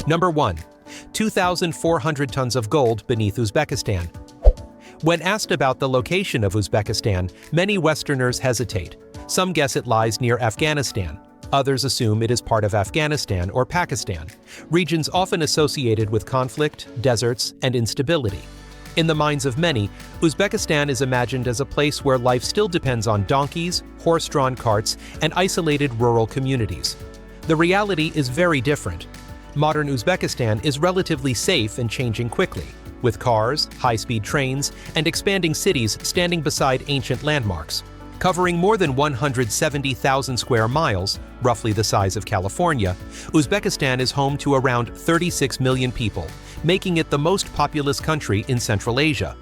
Number 1. 2,400 tons of gold beneath Uzbekistan. When asked about the location of Uzbekistan, many Westerners hesitate. Some guess it lies near Afghanistan. Others assume it is part of Afghanistan or Pakistan, regions often associated with conflict, deserts, and instability. In the minds of many, Uzbekistan is imagined as a place where life still depends on donkeys, horse-drawn carts, and isolated rural communities. The reality is very different. Modern Uzbekistan is relatively safe and changing quickly, with cars, high-speed trains, and expanding cities standing beside ancient landmarks. Covering more than 170,000 square miles, roughly the size of California, Uzbekistan is home to around 36 million people, making it the most populous country in Central Asia.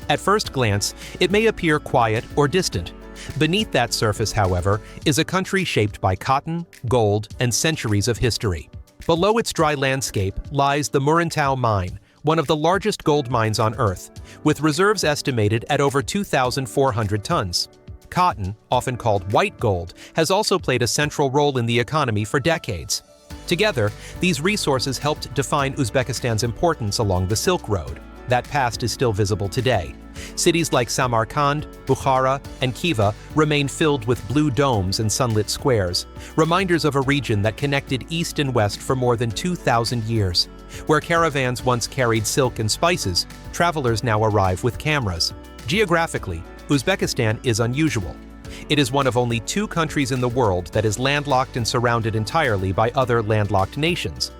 At first glance, it may appear quiet or distant. Beneath that surface, however, is a country shaped by cotton, gold, and centuries of history. Below its dry landscape lies the Muruntau mine, one of the largest gold mines on Earth, with reserves estimated at over 2,400 tons. Cotton, often called white gold, has also played a central role in the economy for decades. Together, these resources helped define Uzbekistan's importance along the Silk Road. That past is still visible today. Cities like Samarkand, Bukhara, and Khiva remain filled with blue domes and sunlit squares, reminders of a region that connected east and west for more than 2,000 years. Where caravans once carried silk and spices, travelers now arrive with cameras. Geographically, Uzbekistan is unusual. It is one of only 2 countries in the world that is landlocked and surrounded entirely by other landlocked nations.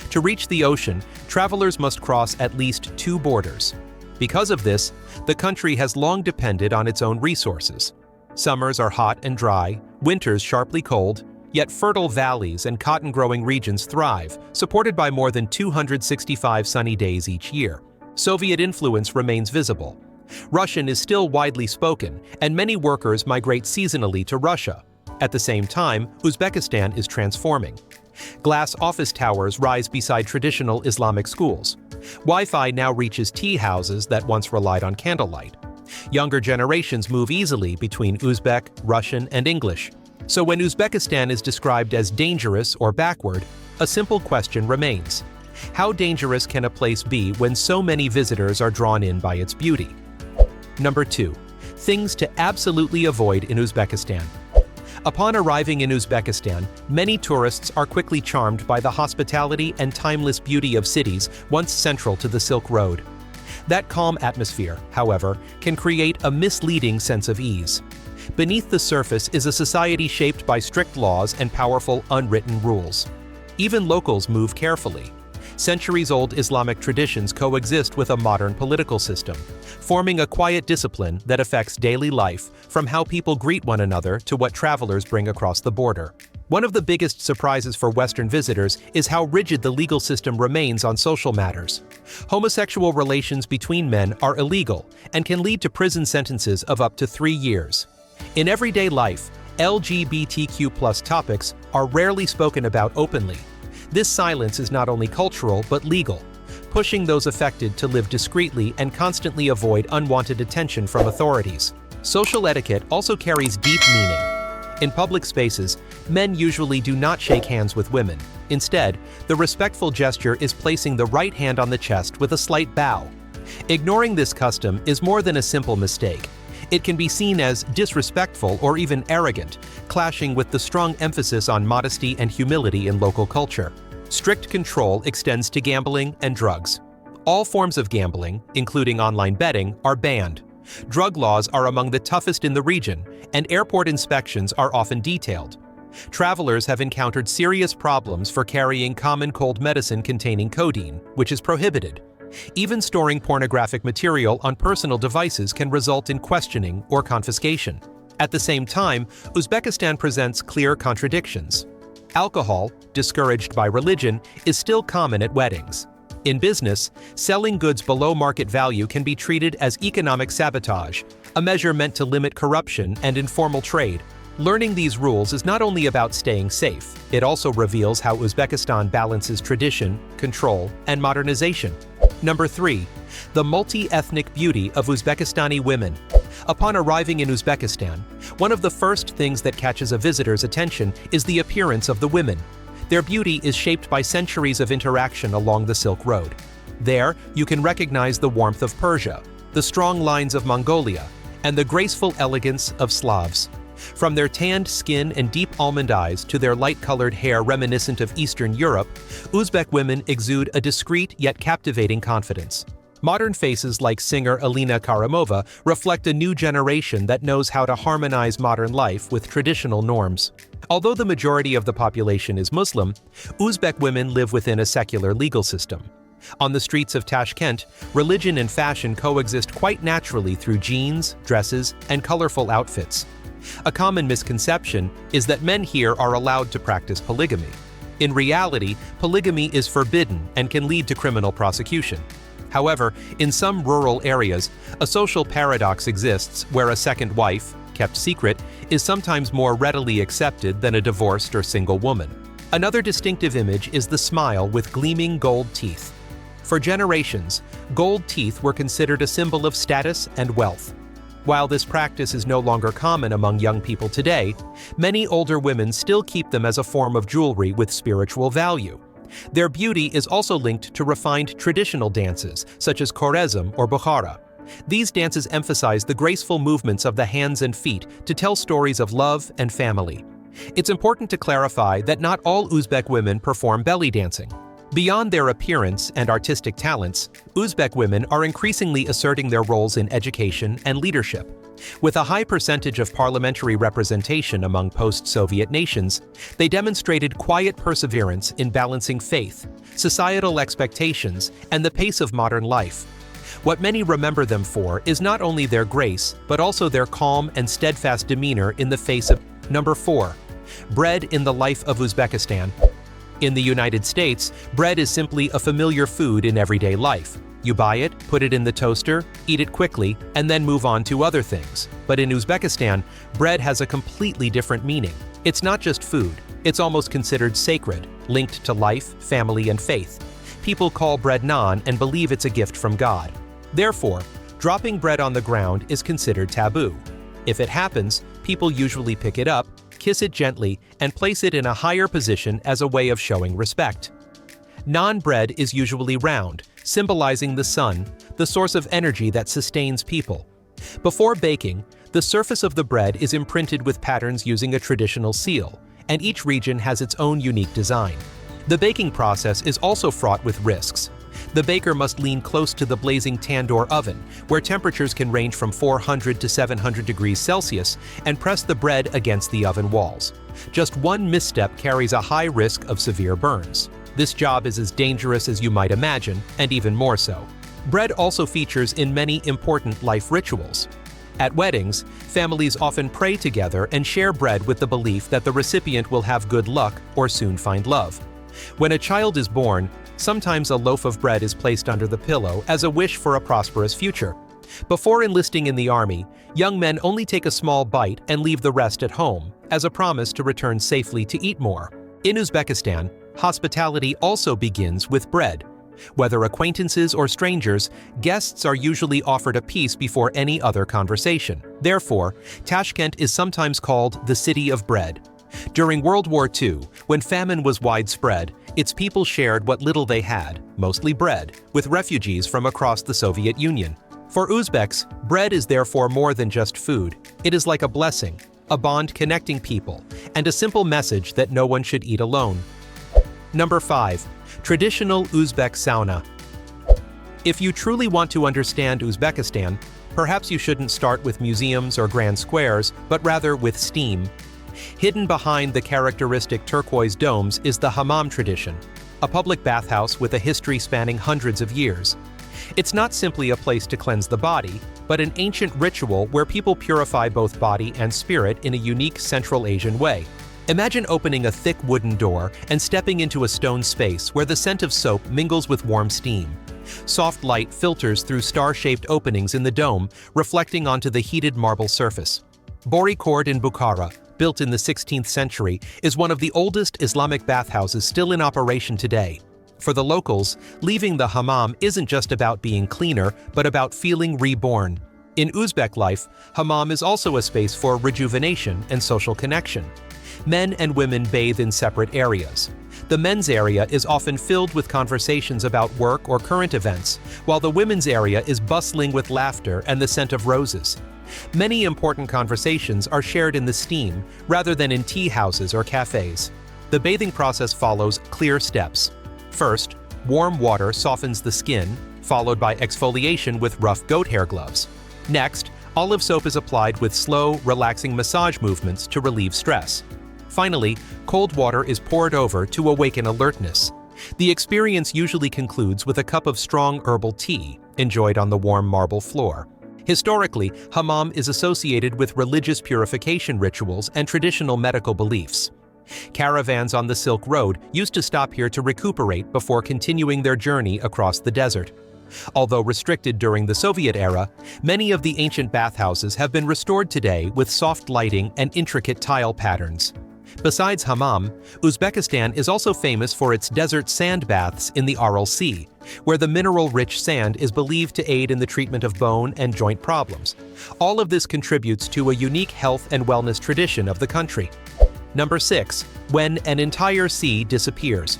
To reach the ocean, travelers must cross at least 2 borders. Because of this, the country has long depended on its own resources. Summers are hot and dry, winters sharply cold, yet fertile valleys and cotton-growing regions thrive, supported by more than 265 sunny days each year. Soviet influence remains visible. Russian is still widely spoken, and many workers migrate seasonally to Russia. At the same time, Uzbekistan is transforming. Glass office towers rise beside traditional Islamic schools. Wi-Fi now reaches tea houses that once relied on candlelight. Younger generations move easily between Uzbek, Russian, and English. So when Uzbekistan is described as dangerous or backward, a simple question remains. How dangerous can a place be when so many visitors are drawn in by its beauty? Number 2. Things to absolutely avoid in Uzbekistan. Upon arriving in Uzbekistan, many tourists are quickly charmed by the hospitality and timeless beauty of cities once central to the Silk Road. That calm atmosphere, however, can create a misleading sense of ease. Beneath the surface is a society shaped by strict laws and powerful unwritten rules. Even locals move carefully. Centuries-old Islamic traditions coexist with a modern political system, forming a quiet discipline that affects daily life, from how people greet one another to what travelers bring across the border. One of the biggest surprises for Western visitors is how rigid the legal system remains on social matters. Homosexual relations between men are illegal and can lead to prison sentences of up to 3 years. In everyday life, LGBTQ+ topics are rarely spoken about openly. This silence is not only cultural but legal, pushing those affected to live discreetly and constantly avoid unwanted attention from authorities. Social etiquette also carries deep meaning. In public spaces, men usually do not shake hands with women. Instead, the respectful gesture is placing the right hand on the chest with a slight bow. Ignoring this custom is more than a simple mistake. It can be seen as disrespectful or even arrogant, clashing with the strong emphasis on modesty and humility in local culture. Strict control extends to gambling and drugs. All forms of gambling, including online betting, are banned. Drug laws are among the toughest in the region, and airport inspections are often detailed. Travelers have encountered serious problems for carrying common cold medicine containing codeine, which is prohibited. Even storing pornographic material on personal devices can result in questioning or confiscation. At the same time, Uzbekistan presents clear contradictions. Alcohol, discouraged by religion, is still common at weddings. In business, selling goods below market value can be treated as economic sabotage, a measure meant to limit corruption and informal trade. Learning these rules is not only about staying safe, it also reveals how Uzbekistan balances tradition, control, and modernization. Number 3. The multi-ethnic beauty of Uzbekistani women. Upon arriving in Uzbekistan, one of the first things that catches a visitor's attention is the appearance of the women. Their beauty is shaped by centuries of interaction along the Silk Road. There, you can recognize the warmth of Persia, the strong lines of Mongolia, and the graceful elegance of Slavs. From their tanned skin and deep almond eyes to their light-colored hair reminiscent of Eastern Europe, Uzbek women exude a discreet yet captivating confidence. Modern faces like singer Alina Karimova reflect a new generation that knows how to harmonize modern life with traditional norms. Although the majority of the population is Muslim, Uzbek women live within a secular legal system. On the streets of Tashkent, religion and fashion coexist quite naturally through jeans, dresses, and colorful outfits. A common misconception is that men here are allowed to practice polygamy. In reality, polygamy is forbidden and can lead to criminal prosecution. However, in some rural areas, a social paradox exists where a second wife, kept secret, is sometimes more readily accepted than a divorced or single woman. Another distinctive image is the smile with gleaming gold teeth. For generations, gold teeth were considered a symbol of status and wealth. While this practice is no longer common among young people today, many older women still keep them as a form of jewelry with spiritual value. Their beauty is also linked to refined traditional dances, such as Khorezm or Bukhara. These dances emphasize the graceful movements of the hands and feet to tell stories of love and family. It's important to clarify that not all Uzbek women perform belly dancing. Beyond their appearance and artistic talents, Uzbek women are increasingly asserting their roles in education and leadership. With a high percentage of parliamentary representation among post-Soviet nations, they demonstrated quiet perseverance in balancing faith, societal expectations, and the pace of modern life. What many remember them for is not only their grace, but also their calm and steadfast demeanor in the face of. Number 4. Bread in the life of Uzbekistan. In the United States, bread is simply a familiar food in everyday life. You buy it, put it in the toaster, eat it quickly, and then move on to other things. But in Uzbekistan, bread has a completely different meaning. It's not just food, it's almost considered sacred, linked to life, family, and faith. People call bread naan and believe it's a gift from God. Therefore, dropping bread on the ground is considered taboo. If it happens, people usually pick it up, kiss it gently, and place it in a higher position as a way of showing respect. Naan bread is usually round, symbolizing the sun, the source of energy that sustains people. Before baking, the surface of the bread is imprinted with patterns using a traditional seal, and each region has its own unique design. The baking process is also fraught with risks. The baker must lean close to the blazing tandoor oven, where temperatures can range from 400 to 700 degrees Celsius, and press the bread against the oven walls. Just one misstep carries a high risk of severe burns. This job is as dangerous as you might imagine, and even more so. Bread also features in many important life rituals. At weddings, families often pray together and share bread with the belief that the recipient will have good luck or soon find love. When a child is born, sometimes a loaf of bread is placed under the pillow as a wish for a prosperous future. Before enlisting in the army, young men only take a small bite and leave the rest at home, as a promise to return safely to eat more. In Uzbekistan, hospitality also begins with bread. Whether acquaintances or strangers, guests are usually offered a piece before any other conversation. Therefore, Tashkent is sometimes called the City of Bread. During World War II, when famine was widespread, its people shared what little they had, mostly bread, with refugees from across the Soviet Union. For Uzbeks, bread is therefore more than just food. It is like a blessing, a bond connecting people, and a simple message that no one should eat alone. Number 5. Traditional Uzbek sauna. If you truly want to understand Uzbekistan, perhaps you shouldn't start with museums or grand squares, but rather with steam. Hidden behind the characteristic turquoise domes is the hammam tradition, a public bathhouse with a history spanning hundreds of years. It's not simply a place to cleanse the body, but an ancient ritual where people purify both body and spirit in a unique Central Asian way. Imagine opening a thick wooden door and stepping into a stone space where the scent of soap mingles with warm steam. Soft light filters through star-shaped openings in the dome, reflecting onto the heated marble surface. Bori Court in Bukhara, built in the 16th century, is one of the oldest Islamic bathhouses still in operation today. For the locals, leaving the hammam isn't just about being cleaner, but about feeling reborn. In Uzbek life, hammam is also a space for rejuvenation and social connection. Men and women bathe in separate areas. The men's area is often filled with conversations about work or current events, while the women's area is bustling with laughter and the scent of roses. Many important conversations are shared in the steam rather than in tea houses or cafes. The bathing process follows clear steps. First, warm water softens the skin, followed by exfoliation with rough goat hair gloves. Next, olive soap is applied with slow, relaxing massage movements to relieve stress. Finally, cold water is poured over to awaken alertness. The experience usually concludes with a cup of strong herbal tea, enjoyed on the warm marble floor. Historically, hammam is associated with religious purification rituals and traditional medical beliefs. Caravans on the Silk Road used to stop here to recuperate before continuing their journey across the desert. Although restricted during the Soviet era, many of the ancient bathhouses have been restored today with soft lighting and intricate tile patterns. Besides hammam, Uzbekistan is also famous for its desert sand baths in the Aral Sea, where the mineral-rich sand is believed to aid in the treatment of bone and joint problems. All of this contributes to a unique health and wellness tradition of the country. Number 6. When an entire sea disappears.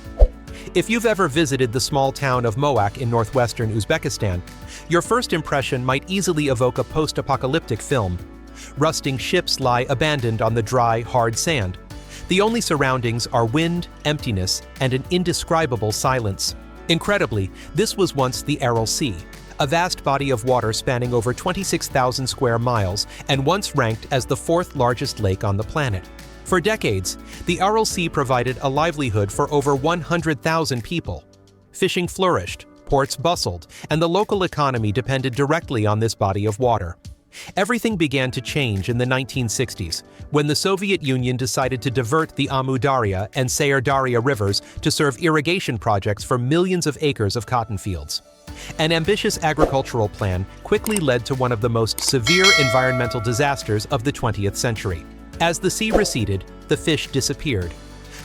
If you've ever visited the small town of Moak in northwestern Uzbekistan, your first impression might easily evoke a post-apocalyptic film. Rusting ships lie abandoned on the dry, hard sand. The only surroundings are wind, emptiness, and an indescribable silence. Incredibly, this was once the Aral Sea, a vast body of water spanning over 26,000 square miles and once ranked as the fourth largest lake on the planet. For decades, the Aral Sea provided a livelihood for over 100,000 people. Fishing flourished, ports bustled, and the local economy depended directly on this body of water. Everything began to change in the 1960s, when the Soviet Union decided to divert the Amu Darya and Sayr Darya rivers to serve irrigation projects for millions of acres of cotton fields. An ambitious agricultural plan quickly led to one of the most severe environmental disasters of the 20th century. As the sea receded, the fish disappeared.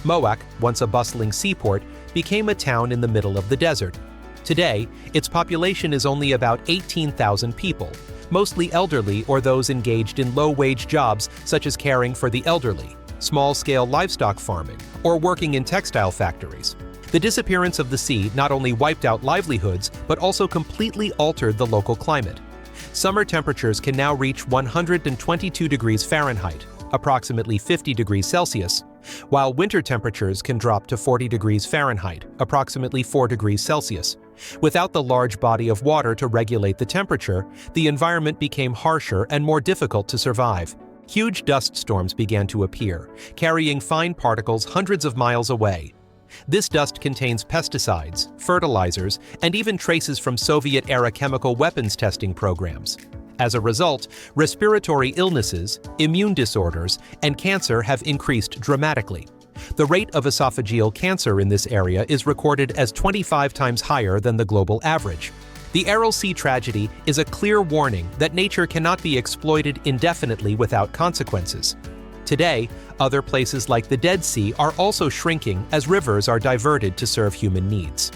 Moak, once a bustling seaport, became a town in the middle of the desert. Today, its population is only about 18,000 people, mostly elderly or those engaged in low-wage jobs such as caring for the elderly, small-scale livestock farming, or working in textile factories. The disappearance of the sea not only wiped out livelihoods, but also completely altered the local climate. Summer temperatures can now reach 122 degrees Fahrenheit, approximately 50 degrees Celsius, while winter temperatures can drop to 40 degrees Fahrenheit, approximately 4 degrees Celsius. Without the large body of water to regulate the temperature, the environment became harsher and more difficult to survive. Huge dust storms began to appear, carrying fine particles hundreds of miles away. This dust contains pesticides, fertilizers, and even traces from Soviet-era chemical weapons testing programs. As a result, respiratory illnesses, immune disorders, and cancer have increased dramatically. The rate of esophageal cancer in this area is recorded as 25 times higher than the global average. The Aral Sea tragedy is a clear warning that nature cannot be exploited indefinitely without consequences. Today, other places like the Dead Sea are also shrinking as rivers are diverted to serve human needs.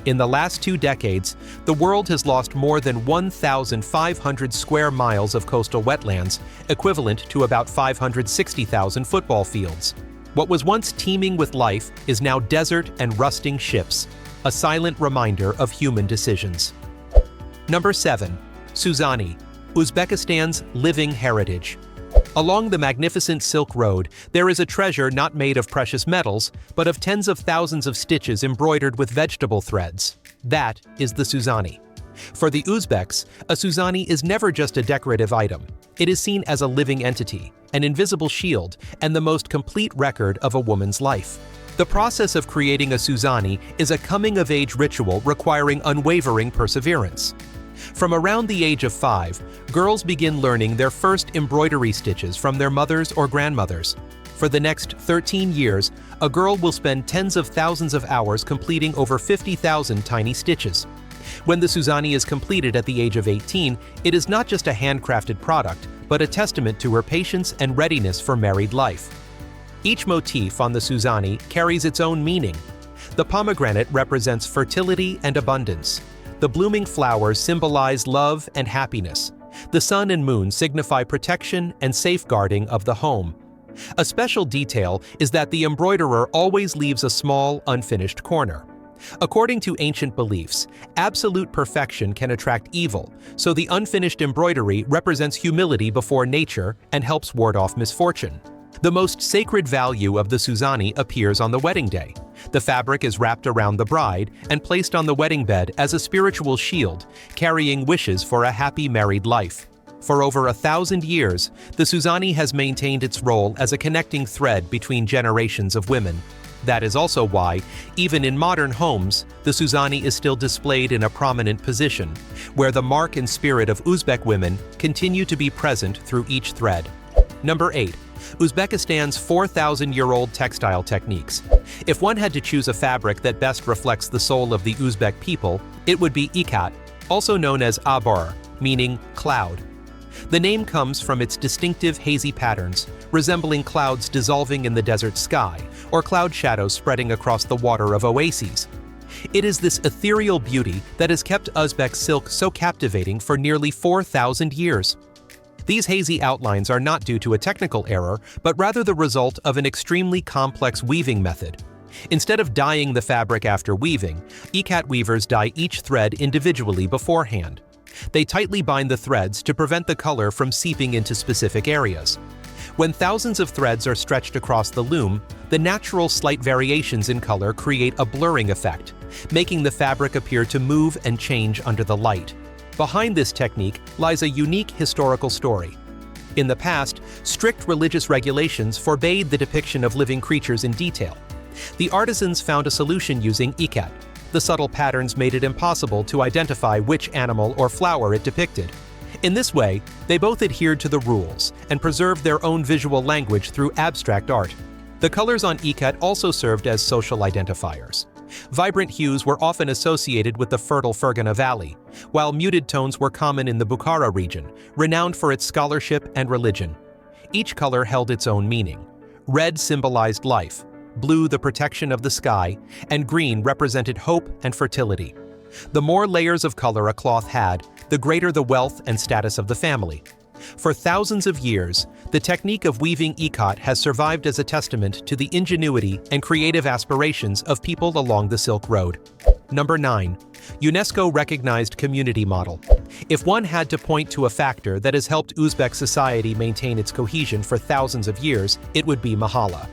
In the last 2 decades, the world has lost more than 1,500 square miles of coastal wetlands, equivalent to about 560,000 football fields. What was once teeming with life is now desert and rusting ships, a silent reminder of human decisions. Number 7. Suzani, Uzbekistan's living heritage. Along the magnificent Silk Road, there is a treasure not made of precious metals, but of tens of thousands of stitches embroidered with vegetable threads. That is the Suzani. For the Uzbeks, a Suzani is never just a decorative item. It is seen as a living entity, an invisible shield, and the most complete record of a woman's life. The process of creating a Suzani is a coming-of-age ritual requiring unwavering perseverance. From around the age of 5, girls begin learning their first embroidery stitches from their mothers or grandmothers. For the next 13 years, a girl will spend tens of thousands of hours completing over 50,000 tiny stitches. When the Suzani is completed at the age of 18, it is not just a handcrafted product, but a testament to her patience and readiness for married life. Each motif on the Suzani carries its own meaning. The pomegranate represents fertility and abundance. The blooming flowers symbolize love and happiness. The sun and moon signify protection and safeguarding of the home. A special detail is that the embroiderer always leaves a small, unfinished corner. According to ancient beliefs, absolute perfection can attract evil, so the unfinished embroidery represents humility before nature and helps ward off misfortune. The most sacred value of the Suzani appears on the wedding day. The fabric is wrapped around the bride and placed on the wedding bed as a spiritual shield, carrying wishes for a happy married life. For over 1,000 years, the Suzani has maintained its role as a connecting thread between generations of women. That is also why, even in modern homes, the Suzani is still displayed in a prominent position, where the mark and spirit of Uzbek women continue to be present through each thread. Number 8. Uzbekistan's 4,000-year-old textile techniques. If one had to choose a fabric that best reflects the soul of the Uzbek people, it would be ikat, also known as abor, meaning cloud. The name comes from its distinctive hazy patterns, resembling clouds dissolving in the desert sky, or cloud shadows spreading across the water of oases. It is this ethereal beauty that has kept Uzbek silk so captivating for nearly 4,000 years. These hazy outlines are not due to a technical error, but rather the result of an extremely complex weaving method. Instead of dyeing the fabric after weaving, ikat weavers dye each thread individually beforehand. They tightly bind the threads to prevent the color from seeping into specific areas. When thousands of threads are stretched across the loom, the natural slight variations in color create a blurring effect, making the fabric appear to move and change under the light. Behind this technique lies a unique historical story. In the past, strict religious regulations forbade the depiction of living creatures in detail. The artisans found a solution using ikat. The subtle patterns made it impossible to identify which animal or flower it depicted. In this way, they both adhered to the rules and preserved their own visual language through abstract art. The colors on ikat also served as social identifiers. Vibrant hues were often associated with the fertile Fergana Valley, while muted tones were common in the Bukhara region, renowned for its scholarship and religion. Each color held its own meaning. Red symbolized life, blue the protection of the sky, and green represented hope and fertility. The more layers of color a cloth had, the greater the wealth and status of the family. For thousands of years, the technique of weaving ikat has survived as a testament to the ingenuity and creative aspirations of people along the Silk Road. Number 9. UNESCO-Recognized Community Model. If one had to point to a factor that has helped Uzbek society maintain its cohesion for thousands of years, it would be mahalla.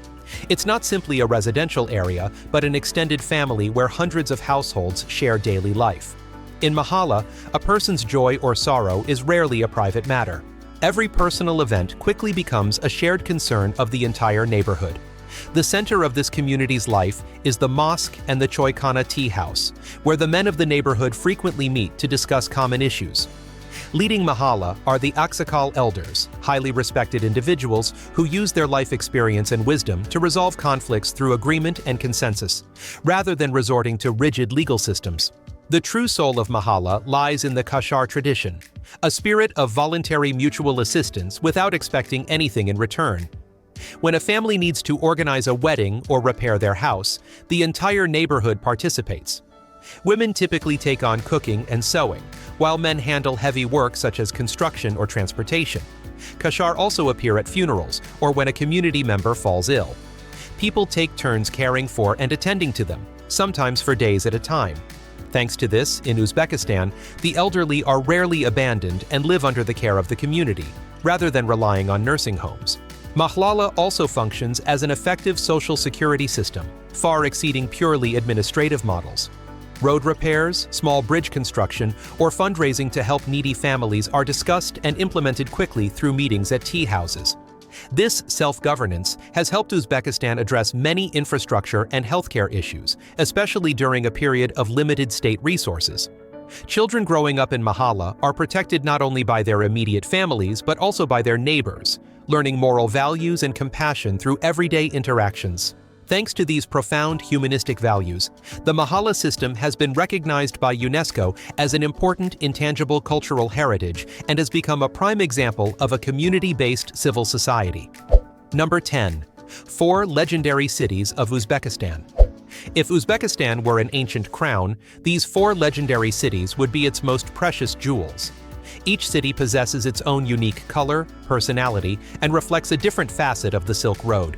It's not simply a residential area, but an extended family where hundreds of households share daily life. In mahalla, a person's joy or sorrow is rarely a private matter. Every personal event quickly becomes a shared concern of the entire neighborhood. The center of this community's life is the mosque and the Choykana tea house, where the men of the neighborhood frequently meet to discuss common issues. Leading mahalla are the Aksakal elders, highly respected individuals who use their life experience and wisdom to resolve conflicts through agreement and consensus, rather than resorting to rigid legal systems. The true soul of mahalla lies in the kashar tradition, a spirit of voluntary mutual assistance without expecting anything in return. When a family needs to organize a wedding or repair their house, the entire neighborhood participates. Women typically take on cooking and sewing, while men handle heavy work such as construction or transportation. Kashar also appear at funerals or when a community member falls ill. People take turns caring for and attending to them, sometimes for days at a time. Thanks to this, in Uzbekistan, the elderly are rarely abandoned and live under the care of the community, rather than relying on nursing homes. Mahalla also functions as an effective social security system, far exceeding purely administrative models. Road repairs, small bridge construction, or fundraising to help needy families are discussed and implemented quickly through meetings at tea houses. This self-governance has helped Uzbekistan address many infrastructure and healthcare issues, especially during a period of limited state resources. Children growing up in mahalla are protected not only by their immediate families but also by their neighbors, learning moral values and compassion through everyday interactions. Thanks to these profound humanistic values, the mahalla system has been recognized by UNESCO as an important intangible cultural heritage and has become a prime example of a community-based civil society. Number 10. 4 legendary cities of Uzbekistan. If Uzbekistan were an ancient crown, these 4 legendary cities would be its most precious jewels. Each city possesses its own unique color, personality, and reflects a different facet of the Silk Road.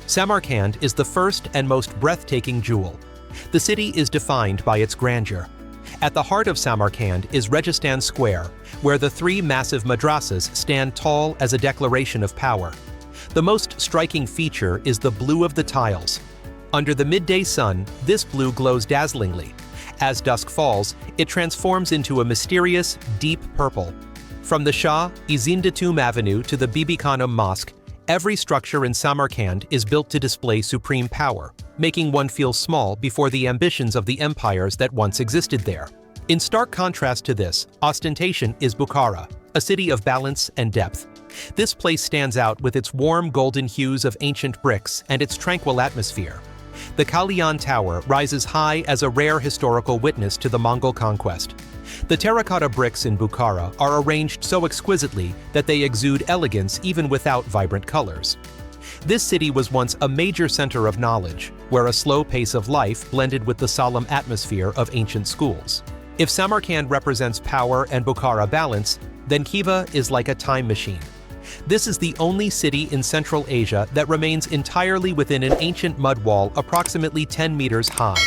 Samarkand is the first and most breathtaking jewel. The city is defined by its grandeur. At the heart of Samarkand is Registan Square, where the three massive madrasas stand tall as a declaration of power. The most striking feature is the blue of the tiles. Under the midday sun, this blue glows dazzlingly. As dusk falls, it transforms into a mysterious, deep purple. From the Shah Izindatum Avenue to the Bibi Khanum Mosque, every structure in Samarkand is built to display supreme power, making one feel small before the ambitions of the empires that once existed there. In stark contrast to this, ostentation is Bukhara, a city of balance and depth. This place stands out with its warm golden hues of ancient bricks and its tranquil atmosphere. The Kalyan Tower rises high as a rare historical witness to the Mongol conquest. The terracotta bricks in Bukhara are arranged so exquisitely that they exude elegance even without vibrant colors. This city was once a major center of knowledge, where a slow pace of life blended with the solemn atmosphere of ancient schools. If Samarkand represents power and Bukhara balance, then Khiva is like a time machine. This is the only city in Central Asia that remains entirely within an ancient mud wall approximately 10 meters high.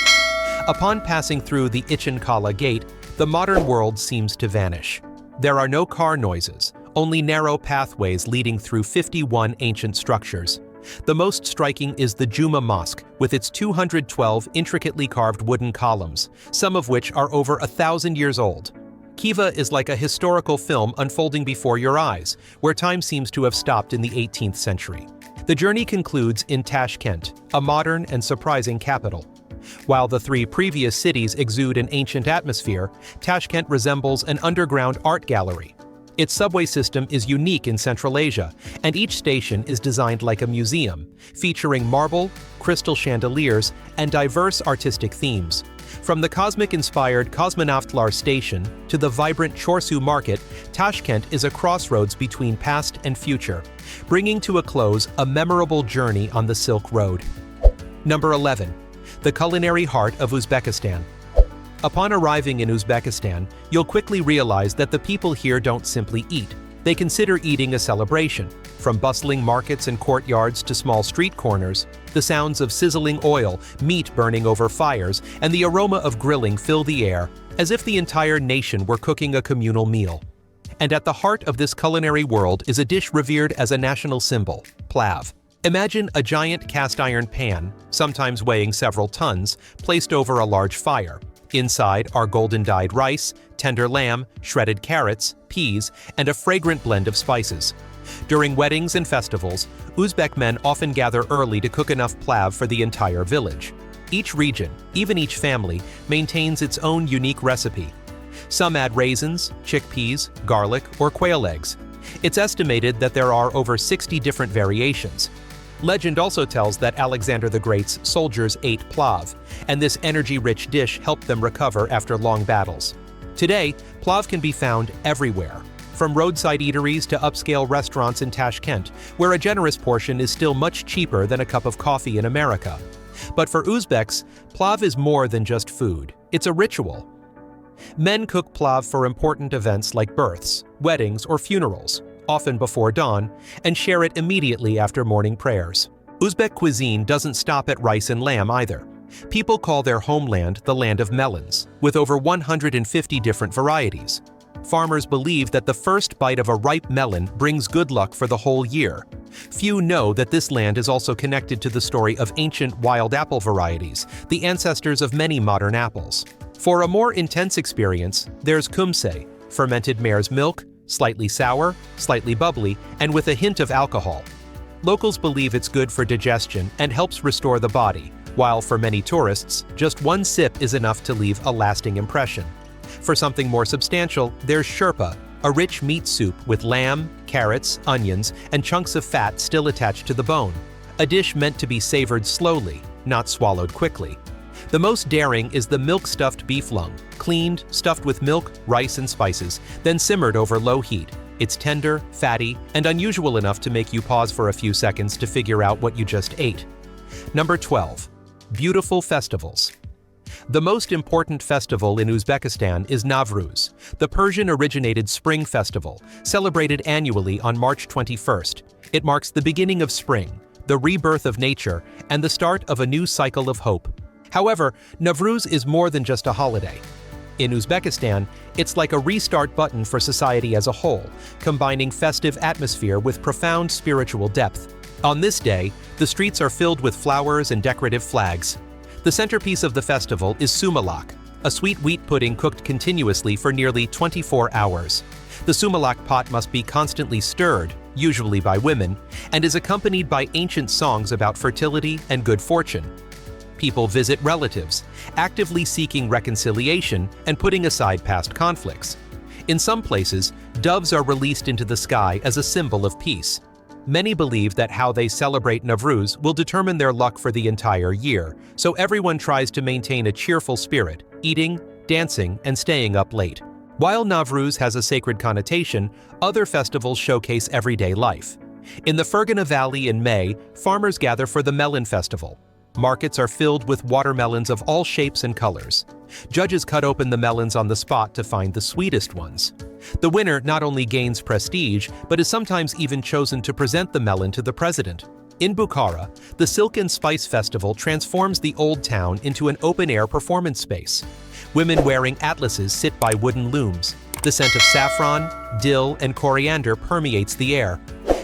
Upon passing through the Ichin Kala Gate, the modern world seems to vanish. There are no car noises, only narrow pathways leading through 51 ancient structures. The most striking is the Juma Mosque, with its 212 intricately carved wooden columns, some of which are over 1,000 years old. Khiva is like a historical film unfolding before your eyes, where time seems to have stopped in the 18th century. The journey concludes in Tashkent, a modern and surprising capital. While the three previous cities exude an ancient atmosphere, Tashkent resembles an underground art gallery. Its subway system is unique in Central Asia, and each station is designed like a museum, featuring marble, crystal chandeliers, and diverse artistic themes. From the cosmic-inspired Kosmonaftlar station to the vibrant Chorsu market, Tashkent is a crossroads between past and future, bringing to a close a memorable journey on the Silk Road. Number 11. The culinary heart of Uzbekistan. Upon arriving in Uzbekistan, you'll quickly realize that the people here don't simply eat. They consider eating a celebration. From bustling markets and courtyards to small street corners, the sounds of sizzling oil, meat burning over fires, and the aroma of grilling fill the air, as if the entire nation were cooking a communal meal. And at the heart of this culinary world is a dish revered as a national symbol, plav. Imagine a giant cast-iron pan, sometimes weighing several tons, placed over a large fire. Inside are golden-dyed rice, tender lamb, shredded carrots, peas, and a fragrant blend of spices. During weddings and festivals, Uzbek men often gather early to cook enough plav for the entire village. Each region, even each family, maintains its own unique recipe. Some add raisins, chickpeas, garlic, or quail eggs. It's estimated that there are over 60 different variations. Legend also tells that Alexander the Great's soldiers ate plav, and this energy-rich dish helped them recover after long battles. Today, plav can be found everywhere, from roadside eateries to upscale restaurants in Tashkent, where a generous portion is still much cheaper than a cup of coffee in America. But for Uzbeks, plav is more than just food. It's a ritual. Men cook plav for important events like births, weddings, or funerals, often before dawn, and share it immediately after morning prayers. Uzbek cuisine doesn't stop at rice and lamb either. People call their homeland the land of melons, with over 150 different varieties. Farmers believe that the first bite of a ripe melon brings good luck for the whole year. Few know that this land is also connected to the story of ancient wild apple varieties, the ancestors of many modern apples. For a more intense experience, there's kumse, fermented mare's milk, slightly sour, slightly bubbly, and with a hint of alcohol. Locals believe it's good for digestion and helps restore the body, while for many tourists, just one sip is enough to leave a lasting impression. For something more substantial, there's sherpa, a rich meat soup with lamb, carrots, onions, and chunks of fat still attached to the bone. A dish meant to be savored slowly, not swallowed quickly. The most daring is the milk-stuffed beef lung, cleaned, stuffed with milk, rice, and spices, then simmered over low heat. It's tender, fatty, and unusual enough to make you pause for a few seconds to figure out what you just ate. Number 12. Beautiful festivals. The most important festival in Uzbekistan is Navruz, the Persian-originated spring festival, celebrated annually on March 21st. It marks the beginning of spring, the rebirth of nature, and the start of a new cycle of hope. However, Navruz is more than just a holiday. In Uzbekistan, it's like a restart button for society as a whole, combining festive atmosphere with profound spiritual depth. On this day, the streets are filled with flowers and decorative flags. The centerpiece of the festival is sumalak, a sweet wheat pudding cooked continuously for nearly 24 hours. The sumalak pot must be constantly stirred, usually by women, and is accompanied by ancient songs about fertility and good fortune. People visit relatives, actively seeking reconciliation and putting aside past conflicts. In some places, doves are released into the sky as a symbol of peace. Many believe that how they celebrate Navruz will determine their luck for the entire year, so everyone tries to maintain a cheerful spirit, eating, dancing, and staying up late. While Navruz has a sacred connotation, other festivals showcase everyday life. In the Fergana Valley in May, farmers gather for the Melon Festival. Markets are filled with watermelons of all shapes and colors. Judges cut open the melons on the spot to find the sweetest ones. The winner not only gains prestige, but is sometimes even chosen to present the melon to the president. In Bukhara, the Silk and Spice Festival transforms the old town into an open-air performance space. Women wearing atlases sit by wooden looms. The scent of saffron, dill, and coriander permeates the air.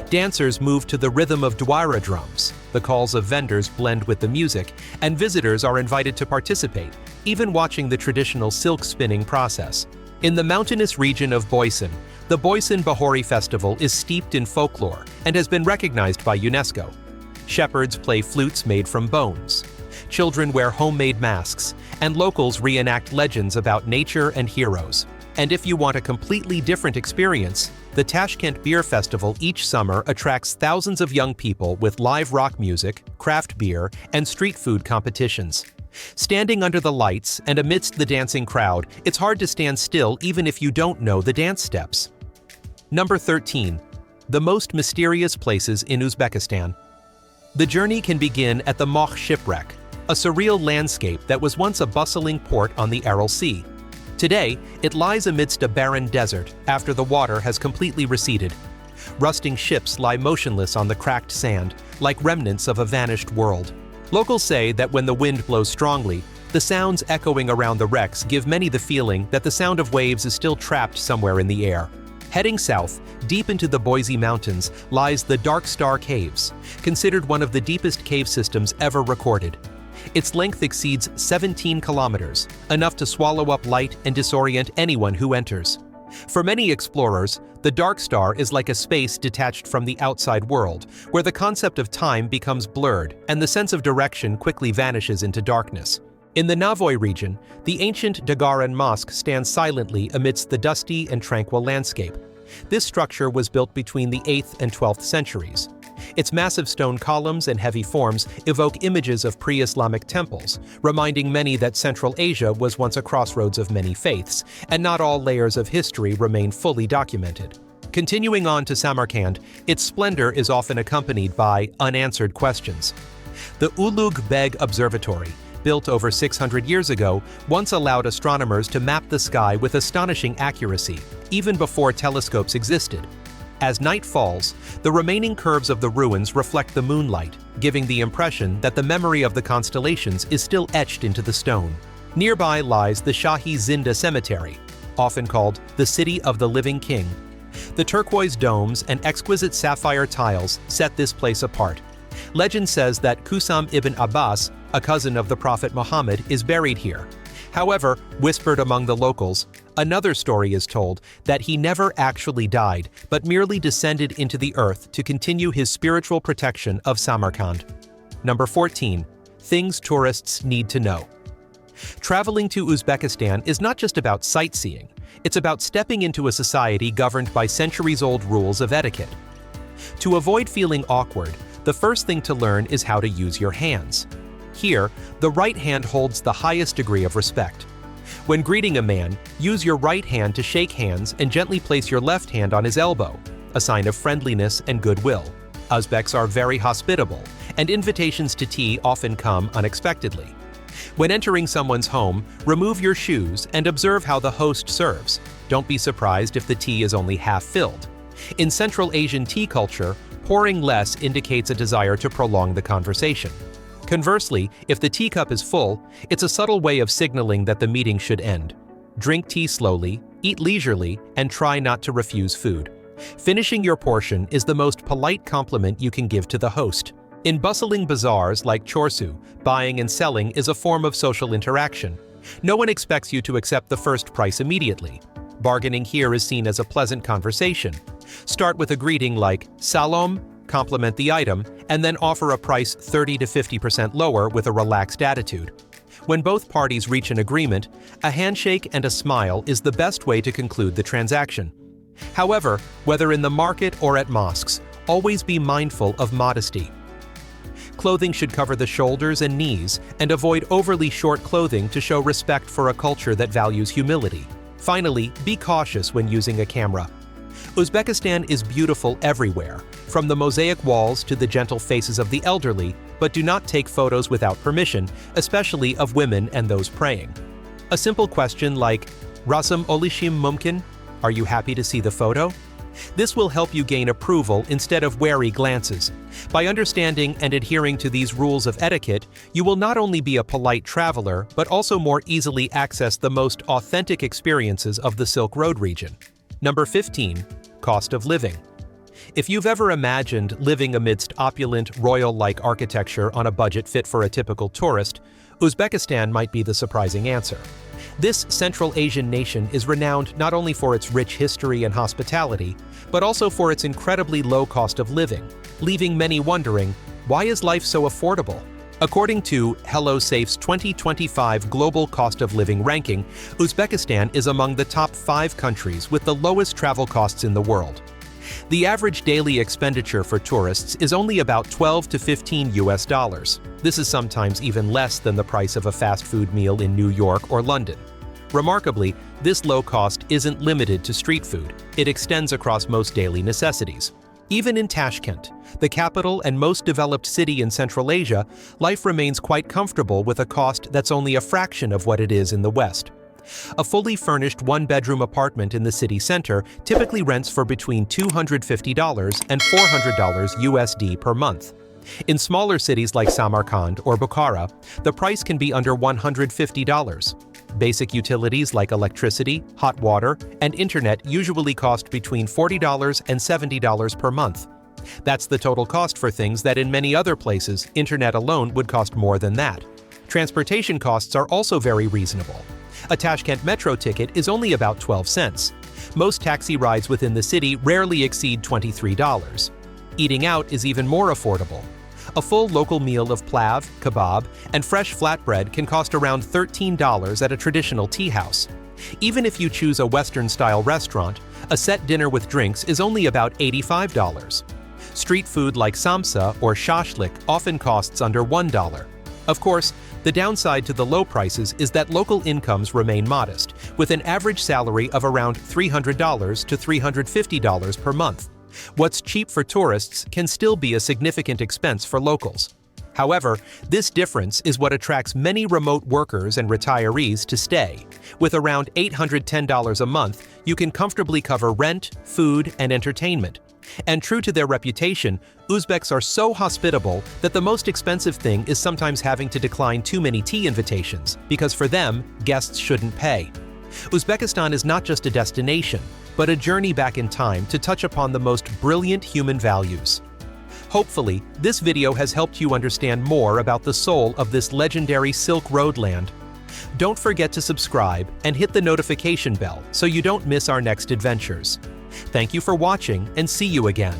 Dancers move to the rhythm of dwara drums. The calls of vendors blend with the music, and visitors are invited to participate, even watching the traditional silk spinning process. In the mountainous region of Boysun, the Boysun Bahori Festival is steeped in folklore and has been recognized by UNESCO. Shepherds play flutes made from bones. Children wear homemade masks, and locals reenact legends about nature and heroes. And if you want a completely different experience, the Tashkent Beer Festival each summer attracts thousands of young people with live rock music, craft beer, and street food competitions. Standing under the lights and amidst the dancing crowd, it's hard to stand still even if you don't know the dance steps. Number 13. The most mysterious places in Uzbekistan. The journey can begin at the Mokh shipwreck, a surreal landscape that was once a bustling port on the Aral Sea. Today, it lies amidst a barren desert after the water has completely receded. Rusting ships lie motionless on the cracked sand, like remnants of a vanished world. Locals say that when the wind blows strongly, the sounds echoing around the wrecks give many the feeling that the sound of waves is still trapped somewhere in the air. Heading south, deep into the Boise Mountains, lies the Dark Star Caves, considered one of the deepest cave systems ever recorded. Its length exceeds 17 kilometers, enough to swallow up light and disorient anyone who enters. For many explorers, the Dark Star is like a space detached from the outside world, where the concept of time becomes blurred and the sense of direction quickly vanishes into darkness. In the Navoy region, the ancient Dagaran Mosque stands silently amidst the dusty and tranquil landscape. This structure was built between the 8th and 12th centuries. Its massive stone columns and heavy forms evoke images of pre-Islamic temples, reminding many that Central Asia was once a crossroads of many faiths, and not all layers of history remain fully documented. Continuing on to Samarkand, its splendor is often accompanied by unanswered questions. The Ulugh Beg Observatory, built over 600 years ago, once allowed astronomers to map the sky with astonishing accuracy, even before telescopes existed. As night falls, the remaining curves of the ruins reflect the moonlight, giving the impression that the memory of the constellations is still etched into the stone. Nearby lies the Shahi Zinda Cemetery, often called the City of the Living King. The turquoise domes and exquisite sapphire tiles set this place apart. Legend says that Kusam ibn Abbas, a cousin of the Prophet Muhammad, is buried here. However, whispered among the locals, another story is told that he never actually died, but merely descended into the earth to continue his spiritual protection of Samarkand. Number 14. Things tourists need to know. Traveling to Uzbekistan is not just about sightseeing, it's about stepping into a society governed by centuries-old rules of etiquette. To avoid feeling awkward, the first thing to learn is how to use your hands. Here, the right hand holds the highest degree of respect. When greeting a man, use your right hand to shake hands and gently place your left hand on his elbow, a sign of friendliness and goodwill. Uzbeks are very hospitable, and invitations to tea often come unexpectedly. When entering someone's home, remove your shoes and observe how the host serves. Don't be surprised if the tea is only half filled. In Central Asian tea culture, pouring less indicates a desire to prolong the conversation. Conversely, if the teacup is full, it's a subtle way of signaling that the meeting should end. Drink tea slowly, eat leisurely, and try not to refuse food. Finishing your portion is the most polite compliment you can give to the host. In bustling bazaars like Chorsu, buying and selling is a form of social interaction. No one expects you to accept the first price immediately. Bargaining here is seen as a pleasant conversation. Start with a greeting like "Salom," compliment the item, and then offer a price 30 to 50% lower with a relaxed attitude. When both parties reach an agreement, a handshake and a smile is the best way to conclude the transaction. However, whether in the market or at mosques, always be mindful of modesty. Clothing should cover the shoulders and knees, and avoid overly short clothing to show respect for a culture that values humility. Finally, be cautious when using a camera. Uzbekistan is beautiful everywhere, from the mosaic walls to the gentle faces of the elderly, but do not take photos without permission, especially of women and those praying. A simple question like, "Rasam olishim mumkin?" Are you happy to see the photo? This will help you gain approval instead of wary glances. By understanding and adhering to these rules of etiquette, you will not only be a polite traveler, but also more easily access the most authentic experiences of the Silk Road region. Number 15. Cost of living. If you've ever imagined living amidst opulent, royal-like architecture on a budget fit for a typical tourist, Uzbekistan might be the surprising answer. This Central Asian nation is renowned not only for its rich history and hospitality, but also for its incredibly low cost of living, leaving many wondering, why is life so affordable? According to HelloSafe's 2025 Global Cost of Living ranking, Uzbekistan is among the top 5 countries with the lowest travel costs in the world. The average daily expenditure for tourists is only about 12 to 15 US dollars. This is sometimes even less than the price of a fast food meal in New York or London. Remarkably, this low cost isn't limited to street food. It extends across most daily necessities. Even in Tashkent, the capital and most developed city in Central Asia, life remains quite comfortable with a cost that's only a fraction of what it is in the West. A fully furnished one-bedroom apartment in the city center typically rents for between $250 and $400 USD per month. In smaller cities like Samarkand or Bukhara, the price can be under $150. Basic utilities like electricity, hot water, and internet usually cost between $40 and $70 per month. That's the total cost for things that in many other places, internet alone would cost more than that. Transportation costs are also very reasonable. A Tashkent metro ticket is only about 12 cents. Most taxi rides within the city rarely exceed $23. Eating out is even more affordable. A full local meal of plav, kebab, and fresh flatbread can cost around $13 at a traditional tea house. Even if you choose a Western-style restaurant, a set dinner with drinks is only about $85. Street food like samsa or shashlik often costs under $1. Of course, the downside to the low prices is that local incomes remain modest, with an average salary of around $300 to $350 per month. What's cheap for tourists can still be a significant expense for locals. However, this difference is what attracts many remote workers and retirees to stay. With around $810 a month, you can comfortably cover rent, food, and entertainment. And true to their reputation, Uzbeks are so hospitable that the most expensive thing is sometimes having to decline too many tea invitations, because for them, guests shouldn't pay. Uzbekistan is not just a destination, but a journey back in time to touch upon the most brilliant human values. Hopefully, this video has helped you understand more about the soul of this legendary Silk Road land. Don't forget to subscribe and hit the notification bell so you don't miss our next adventures. Thank you for watching, and see you again.